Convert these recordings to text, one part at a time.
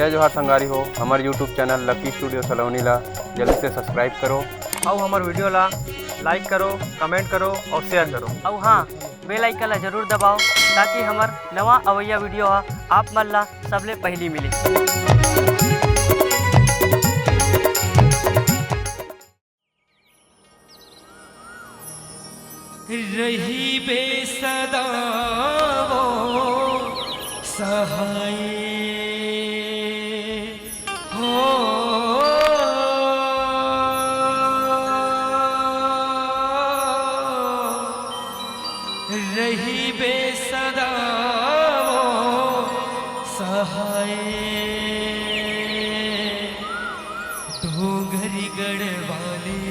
जय जोहार संगारी हो। हमारे यूट्यूब चैनल लकी स्टूडियो सलोनी ला जल्दी से सब्सक्राइब करो और हमारे वीडियो ला लाइक करो, कमेंट करो और शेयर करो। और हाँ, बेल आइकन ला जरूर दबाओ ताकि हमार नवा अवैया वीडियो आप मन ला सबले पहली मिले। रही बेसदा वो सहाय हो, रही बेसदा वो सहाय, डोंगरी गढ़वाले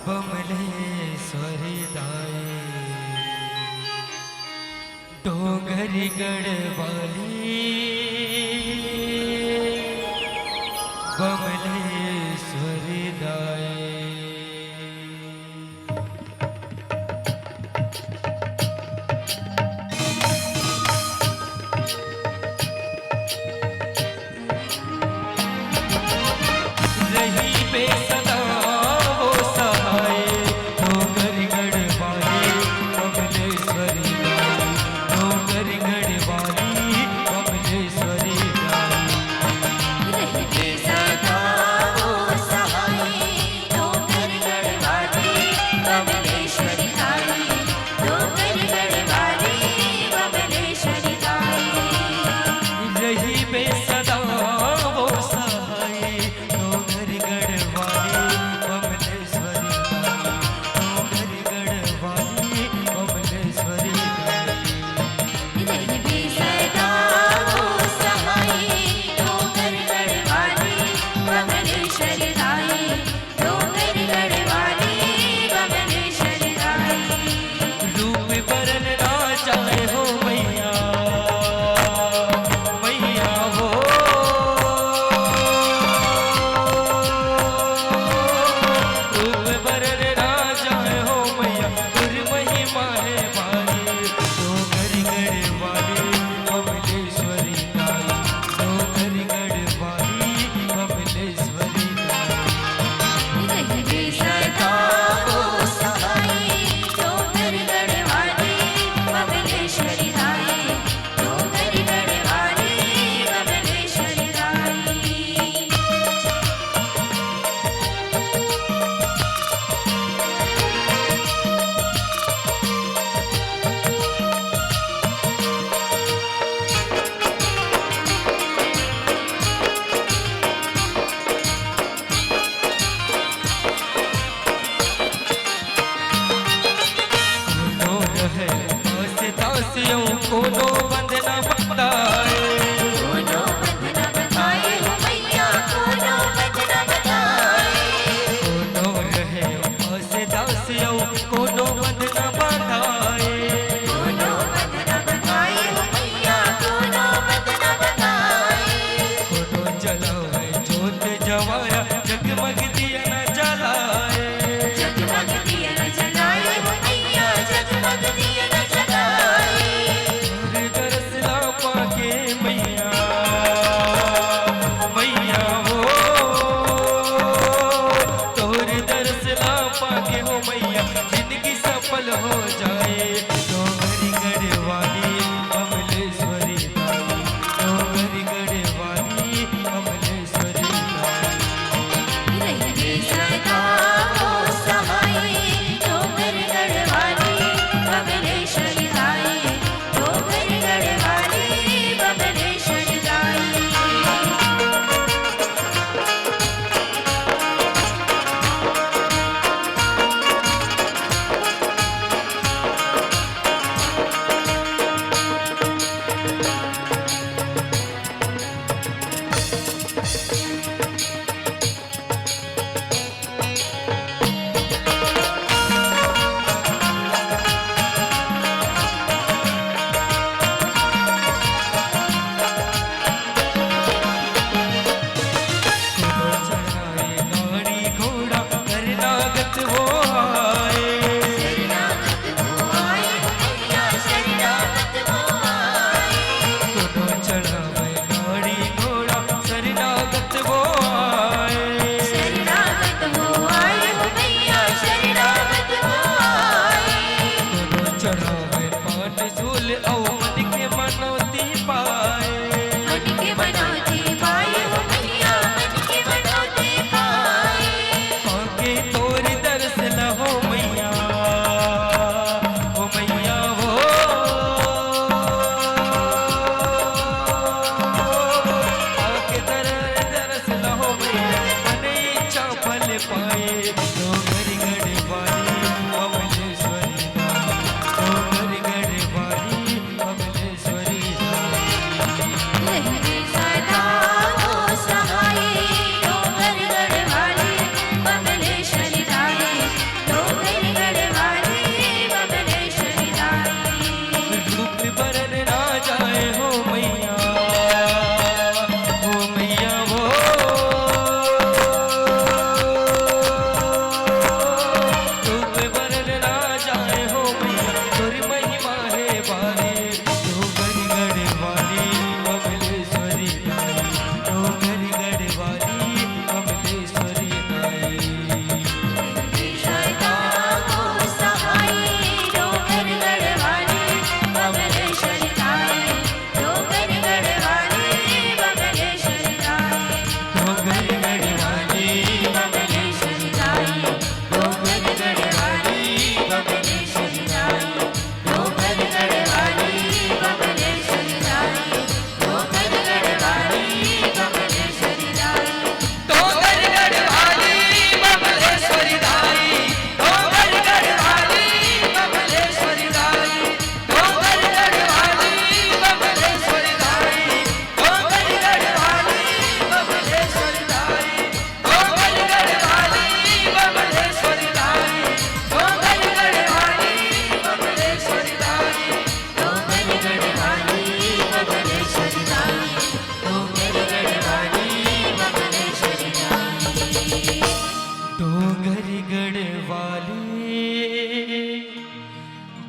बमलेश्वरी दाए, डोंगरी गढ़वाली बमलेश्वरी दाए। रही बेसदा वो सहाय, डोंगरी गढ़वाली बमलेश्वरी दाई, डोंगरी गढ़वाली बमलेश्वरी दाई। रही बेसदा वो सहाय, डोंगरी गढ़वाली बमलेश्वरी दाई, डोंगरी गढ़वाली बमलेश्वरी दाई। रही बेसदा वो सहाय, डोंगरी गढ़वाली बमलेश्वरी दाई, डोंगरी गढ़वाली बमलेश्वरी दाई। रही बेसदा वो सहाय, डोंगरी गढ़वाली बमलेश्वरी दाई, डोंगरी गढ़वाली बमलेश्वरी दाई। रूप बरन ना जाए हो मैया, मैया हो, रूप बरन ना जाए हो मैया, तुर महिमा है भारी, डोंगरी गढ़वाली बमलेश्वरी दाई, डोंगरी गढ़वाली बमलेश्वरी दाई। रही बेसदा वो सहाय, डोंगरी गढ़वाली बमलेश्वरी दाई, डोंगरी गढ़वाली बमलेश्वरी दाई। कोनो रहे दास दासियों, कोनो बंधना बताए, कोनो बंधना बताए हो मैया, कोनो बंधना बताए। कोनो रहे दास दासियों, कोनो बंधना बताए, कोनो बंधना बताए हो मैया, कोनो बंधना बताए। कोनो जलाए जोत जवाया, जगमग दिया न जलाए, जगमग दिया न जलाए हो मैया, जगमग दिया न जलाए। और दरसला पाके मैया, मैया हो, तोर दरसला पाके हो मैया, जिंदगी सफल हो जाए, डोंगरी गढ़वाली बमलेश्वरी दाई, डोंगरी गढ़वाली बमलेश्वरी दाई। रही बेसदा वो सहाय, डोंगरी गढ़वाली बमलेश्वरी दाई, डोंगरी गढ़वाली बमलेश्वरी दाई।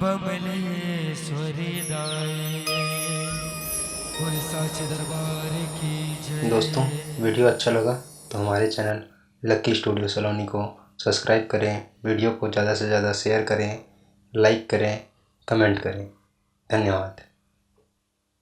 बमलेश्वरी दाई बोल साचे दरबार की जय। दोस्तों वीडियो अच्छा लगा तो हमारे चैनल लकी स्टूडियो सलोनी को सब्सक्राइब करें, वीडियो को ज़्यादा से ज़्यादा शेयर करें, लाइक करें, कमेंट करें। धन्यवाद।